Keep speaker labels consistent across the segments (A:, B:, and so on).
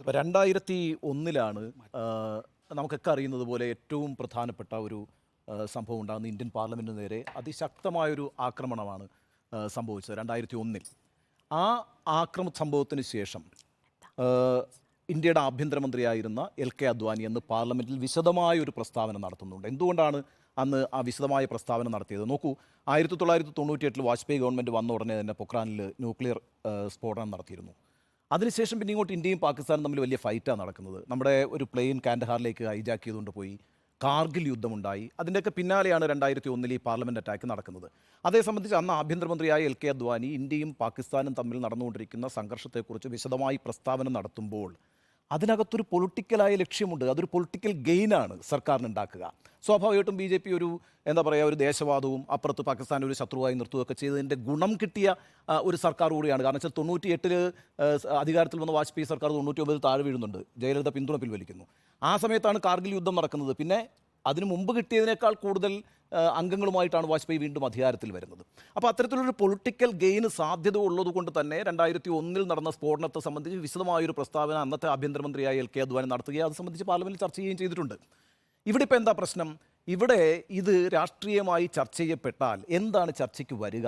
A: 2001 നമുക്കൊക്കെ അറിയുന്നത് പോലെ ഏറ്റവും പ്രധാനപ്പെട്ട ഒരു സംഭവം ഉണ്ടാകുന്ന ഇന്ത്യൻ പാർലമെൻറ്റിന് നേരെ അതിശക്തമായൊരു ആക്രമണമാണ് സംഭവിച്ചത് 2001. ആ സംഭവത്തിന് ശേഷം ഇന്ത്യയുടെ ആഭ്യന്തരമന്ത്രിയായിരുന്ന LK അദ്വാനി എന്ന് പാർലമെൻറ്റിൽ വിശദമായൊരു പ്രസ്താവന നടത്തുന്നുണ്ട്. എന്തുകൊണ്ടാണ് അന്ന് ആ വിശദമായ പ്രസ്താവന നടത്തിയത്? നോക്കൂ, 1998 വാജ്പേയി ഗവൺമെൻറ് വന്ന ഉടനെ തന്നെ പൊക്രാനിൽ ന്യൂക്ലിയർ സ്ഫോടനം നടത്തിയിരുന്നു. അതിനുശേഷം പിന്നെ ഇങ്ങോട്ട് ഇന്ത്യയും പാകിസ്ഥാനും തമ്മിൽ വലിയ ഫൈറ്റാണ് നടക്കുന്നത്. നമ്മുടെ ഒരു പ്ലെയിൻ കാൻഡഹാറിലേക്ക് ഹൈജാക്ക് ചെയ്തുകൊണ്ട് പോയി, കാർഗിൽ യുദ്ധമുണ്ടായി. അതിൻ്റെയൊക്കെ പിന്നാലെയാണ് 2001 ഈ പാർലമെൻറ്റ് അറ്റാക്ക് നടക്കുന്നത്. അതേ സംബന്ധിച്ച് അന്ന് ആഭ്യന്തരമന്ത്രിയായ LK അദ്വാനി ഇന്ത്യയും പാകിസ്ഥാനും തമ്മിൽ നടന്നുകൊണ്ടിരിക്കുന്ന സംഘർഷത്തെക്കുറിച്ച് വിശദമായി പ്രസ്താവന നടത്തുമ്പോൾ അതിനകത്തൊരു പൊളിറ്റിക്കലായ ലക്ഷ്യമുണ്ട്. അതൊരു പൊളിറ്റിക്കൽ ഗെയിനാണ് സർക്കാരിന് ഉണ്ടാക്കുക. സ്വാഭാവികമായിട്ടും BJP ഒരു ഒരു ദേശവാദവും അപ്പുറത്ത് പാകിസ്ഥാൻ ഒരു ശത്രുവായി നിർത്തുകയൊക്കെ ചെയ്തതിൻ്റെ ഗുണം കിട്ടിയ ഒരു സർക്കാർ കൂടിയാണ്. കാരണം വെച്ചാൽ 98 അധികാരത്തിൽ വന്ന വാജ്പേയി സർക്കാർ 99 താഴെ വീഴുന്നുണ്ട്, ജയലളിത പിന്തുണ പിൻവലിക്കുന്നു. ആ സമയത്താണ് കാർഗിൽ യുദ്ധം നടക്കുന്നത്. പിന്നെ അതിനു മുമ്പ് കിട്ടിയതിനേക്കാൾ കൂടുതൽ അംഗങ്ങളുമായിട്ടാണ് വാജ്പേയി വീണ്ടും അധികാരത്തിൽ വരുന്നത്. അപ്പോൾ അത്തരത്തിലൊരു പൊളിറ്റിക്കൽ ഗെയിന് സാധ്യത ഉള്ളതുകൊണ്ട് തന്നെ 2001 നടന്ന സ്ഫോടനത്തെ സംബന്ധിച്ച് വിശദമായൊരു പ്രസ്താവന അന്നത്തെ ആഭ്യന്തരമന്ത്രിയായ LK അദ്വാനി നടത്തുകയും അത് സംബന്ധിച്ച് പാർലമെൻറ്റിൽ ചർച്ച ചെയ്യുകയും ചെയ്തിട്ടുണ്ട്. ഇവിടെ ഇപ്പോൾ എന്താ പ്രശ്നം? ഇവിടെ ഇത് രാഷ്ട്രീയമായി ചർച്ച ചെയ്യപ്പെട്ടാൽ എന്താണ് ചർച്ചയ്ക്ക് വരിക?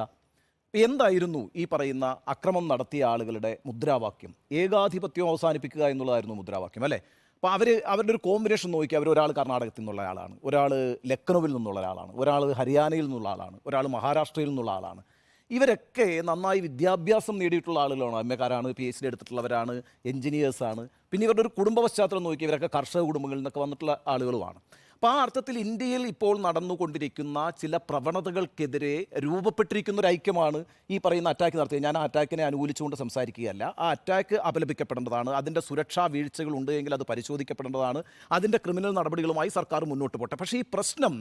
A: എന്തായിരുന്നു ഈ പറയുന്ന അക്രമം നടത്തിയ ആളുകളുടെ മുദ്രാവാക്യം? ഏകാധിപത്യം അവസാനിപ്പിക്കുക എന്നുള്ളതായിരുന്നു മുദ്രാവാക്യം, അല്ലേ? അപ്പോൾ അവരുടെ ഒരു കോമ്പിനേഷൻ നോക്കി, ഒരാൾ കർണാടകത്തിൽ നിന്നുള്ള ആളാണ്, ഒരാൾ ലക്നൌവിൽ നിന്നുള്ള ഒരാളാണ്, ഒരാൾ ഹരിയാനയിൽ നിന്നുള്ള ആളാണ്, ഒരാൾ മഹാരാഷ്ട്രയിൽ നിന്നുള്ള ആളാണ്. ഇവരൊക്കെ നന്നായി വിദ്യാഭ്യാസം നേടിയിട്ടുള്ള ആളുകളാണ്, എംഎക്കാരാണ്, PhD എടുത്തിട്ടുള്ളവരാണ്, എൻജിനീയേഴ്സാണ്. പിന്നെ ഇവരുടെ ഒരു കുടുംബ പശ്ചാത്തലം നോക്കി, ഇവരൊക്കെ കർഷക കുടുംബങ്ങളിൽ നിന്നൊക്കെ വന്നിട്ടുള്ള ആളുകളുമാണ്. അപ്പോൾ ആ അർത്ഥത്തിൽ ഇന്ത്യയിൽ ഇപ്പോൾ നടന്നുകൊണ്ടിരിക്കുന്ന ചില പ്രവണതകൾക്കെതിരെ രൂപപ്പെട്ടിരിക്കുന്ന ഒരു ഐക്യമാണ് ഈ പറയുന്ന അറ്റാക്ക് നടത്തിയത്. ഞാൻ ആ അറ്റാക്കിനെ അനുകൂലിച്ചുകൊണ്ട് സംസാരിക്കുകയല്ല. ആ അറ്റാക്ക് അപലപിക്കപ്പെടേണ്ടതാണ്. അതിൻ്റെ സുരക്ഷാ വീഴ്ചകൾ ഉണ്ട് എങ്കിൽ അത് പരിശോധിക്കപ്പെടേണ്ടതാണ്. അതിൻ്റെ ക്രിമിനൽ നടപടികളുമായി സർക്കാർ മുന്നോട്ട് പോട്ടെ. പക്ഷേ ഈ പ്രശ്നം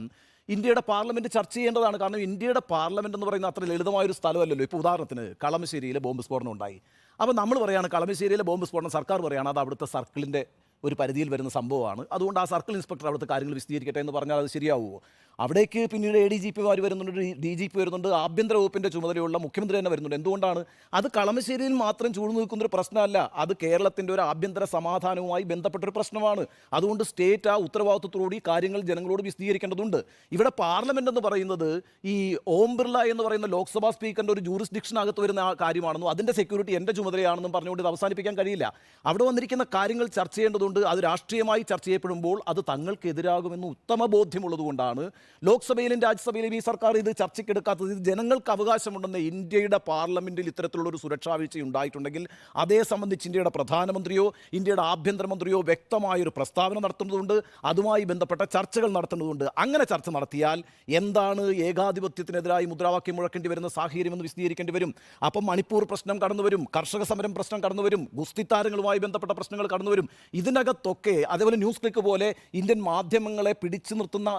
A: ഇന്ത്യയുടെ പാർലമെൻറ്റ് ചർച്ച ചെയ്യേണ്ടതാണ്. കാരണം ഇന്ത്യയുടെ പാർലമെൻറ്റ് എന്ന് പറയുന്ന അത്ര ലളിതമായൊരു സ്ഥലമല്ലല്ലോ. ഇപ്പോൾ ഉദാഹരണത്തിന് കളമശ്ശേരിയിൽ ബോംബ് സ്ഫോടനം ഉണ്ടായി. അപ്പോൾ നമ്മൾ പറയുകയാണ് കളമശ്ശേരിയിലെ ബോംബ് സ്ഫോടനം സർക്കാർ പറയുകയാണ് അത് അവിടുത്തെ സർക്കിളിൻ്റെ ഒരു പരിധിയിൽ വരുന്ന സംഭവമാണ്, അതുകൊണ്ട് ആ സർക്കിൾ ഇൻസ്പെക്ടർ അവിടുത്തെ കാര്യങ്ങൾ വിശദീകരിക്കട്ടെ എന്ന് പറഞ്ഞാൽ അത് ശരിയാവുമോ? അവിടേക്ക് പിന്നീട് ADGPമാർ വരുന്നുണ്ട്, DGP വരുന്നുണ്ട്, ആഭ്യന്തര വകുപ്പിൻ്റെ ചുമതലയുള്ള മുഖ്യമന്ത്രി തന്നെ വരുന്നുണ്ട്. എന്തുകൊണ്ടാണ്? അത് കളമശ്ശേരിയിൽ മാത്രം ചൂഴ്ന്നു നിൽക്കുന്നൊരു പ്രശ്നമല്ല, അത് കേരളത്തിൻ്റെ ഒരു ആഭ്യന്തര സമാധാനവുമായി ബന്ധപ്പെട്ടൊരു പ്രശ്നമാണ്. അതുകൊണ്ട് സ്റ്റേറ്റ് ആ ഉത്തരവാദിത്വത്തോടുകൂടി കാര്യങ്ങൾ ജനങ്ങളോട് വിശദീകരിക്കേണ്ടതുണ്ട്. ഇവിടെ പാർലമെൻറ്റ് എന്ന് പറയുന്നത് ഈ ഓം ബിർള എന്ന് പറയുന്ന ലോക്സഭാ സ്പീക്കറിൻ്റെ ഒരു ജൂറിസ്ഡിക്ഷനകത്ത് വരുന്ന കാര്യമാണെന്നും അതിൻ്റെ സെക്യൂരിറ്റി എൻ്റെ ചുമതലയാണെന്നും പറഞ്ഞുകൊണ്ട് ഇത് അവസാനിപ്പിക്കാൻ കഴിയില്ല. അവിടെ വന്നിരിക്കുന്ന കാര്യങ്ങൾ ചർച്ച ചെയ്യേണ്ടതുണ്ട്. അത് രാഷ്ട്രീയമായി ചർച്ച ചെയ്യപ്പെടുമ്പോൾ അത് തങ്ങൾക്കെതിരാകുമെന്ന് ഉത്തമ ബോധ്യമുള്ളതുകൊണ്ടാണ് ലോക്സഭയിലും രാജ്യസഭയിലും ഈ സർക്കാർ ഇത് ചർച്ചയ്ക്കെടുക്കാത്തത്. ഇത് ജനങ്ങൾക്ക് അവകാശമുണ്ടെന്ന് ഇന്ത്യയുടെ പാർലമെൻറ്റിൽ ഇത്തരത്തിലുള്ളൊരു സുരക്ഷാ വീഴ്ച ഉണ്ടായിട്ടുണ്ടെങ്കിൽ അതേ സംബന്ധിച്ച് ഇന്ത്യയുടെ പ്രധാനമന്ത്രിയോ ഇന്ത്യയുടെ ആഭ്യന്തരമന്ത്രിയോ വ്യക്തമായൊരു പ്രസ്താവന നടത്തുന്നതുകൊണ്ട് അതുമായി ബന്ധപ്പെട്ട ചർച്ചകൾ നടത്തുന്നതുകൊണ്ട് അങ്ങനെ ചർച്ച നടത്തിയാൽ എന്താണ് ഏകാധിപത്യത്തിനെതിരായി മുദ്രാവാക്യം മുഴക്കേണ്ടി വരുന്ന സാഹചര്യമെന്ന് വിശദീകരിക്കേണ്ടി വരും. അപ്പം മണിപ്പൂർ പ്രശ്നം കടന്നു വരും, കർഷക സമരം പ്രശ്നം കടന്നു വരും, ഗുസ്തി താരങ്ങളുമായി ബന്ധപ്പെട്ട പ്രശ്നങ്ങൾ കടന്നു വരും. ഇതിനകത്തൊക്കെ അതേപോലെ ന്യൂസ് ക്ലിക്ക് പോലെ ഇന്ത്യൻ മാധ്യമങ്ങളെ പിടിച്ചു നിർത്തുന്ന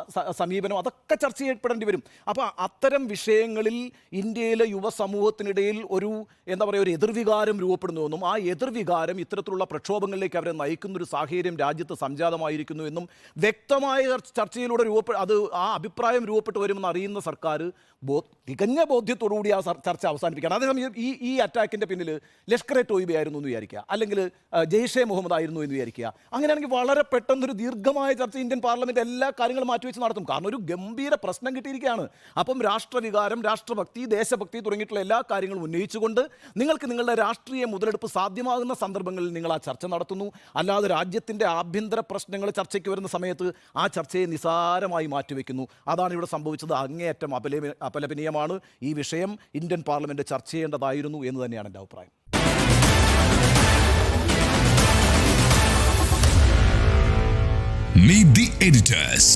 A: സമീപനം അതൊക്കെ ചർച്ച ചെയ്യപ്പെടേണ്ടി വരും. അപ്പോൾ അത്തരം വിഷയങ്ങളിൽ ഇന്ത്യയിലെ യുവസമൂഹത്തിനിടയിൽ ഒരു ഒരു എതിർവികാരം രൂപപ്പെടുന്നുവെന്നും ആ എതിർവികാരം ഇത്തരത്തിലുള്ള പ്രക്ഷോഭങ്ങളിലേക്ക് അവരെ നയിക്കുന്നൊരു സാഹചര്യം രാജ്യത്ത് സംജാതമായിരിക്കുന്നു എന്നും വ്യക്തമായ ചർച്ചയിലൂടെ അത് ആ അഭിപ്രായം രൂപപ്പെട്ടു വരുമെന്ന് അറിയുന്ന സർക്കാർ തികഞ്ഞ ബോധ്യത്തോടുകൂടി ആ ചർച്ച അവസാനിപ്പിക്കണം. അതേസമയം ഈ അറ്റാക്കിൻ്റെ പിന്നിൽ ലഷ്കർ-e-തോയ്ബ ആയിരുന്നു എന്ന് വിചാരിക്കുക, അല്ലെങ്കിൽ ജെയ്ഷെ മുഹമ്മദ് ആയിരുന്നു എന്ന് വിചാരിക്കുക. അങ്ങനെയാണെങ്കിൽ വളരെ പെട്ടെന്നൊരു ദീർഘമായ ചർച്ച ഇന്ത്യൻ പാർലമെൻറ്റ് എല്ലാ കാര്യങ്ങളും മാറ്റിവെച്ച് നടത്തും. കാരണം ഒരു ഗംഭീര പ്രശ്നം കിട്ടിയിരിക്കുകയാണ്. അപ്പം രാഷ്ട്രവികാരം, രാഷ്ട്രഭക്തി, ദേശഭക്തി തുടങ്ങിയിട്ടുള്ള എല്ലാ കാര്യങ്ങളും ഉന്നയിച്ചുകൊണ്ട് നിങ്ങൾക്ക് നിങ്ങളുടെ രാഷ്ട്രീയ മുതലെടുപ്പ് സാധ്യമാകുന്ന സന്ദർഭങ്ങളിൽ നിങ്ങൾ ആ ചർച്ച നടത്തുന്നു. അല്ലാതെ രാജ്യത്തിൻ്റെ ആഭ്യന്തര പ്രശ്നങ്ങൾ ചർച്ചയ്ക്ക് വരുന്ന സമയത്ത് ആ ചർച്ചയെ നിസാരമായി മാറ്റിവെക്കുന്നു. അതാണ് ഇവിടെ സംഭവിച്ചത്. അങ്ങേയറ്റം അപലപനീയമാണ്. ഈ വിഷയം ഇന്ത്യൻ പാർലമെൻറ്റ് ചർച്ച ചെയ്യേണ്ടതായിരുന്നു എന്ന് തന്നെയാണ് എൻ്റെ അഭിപ്രായം.
B: Meet the editors.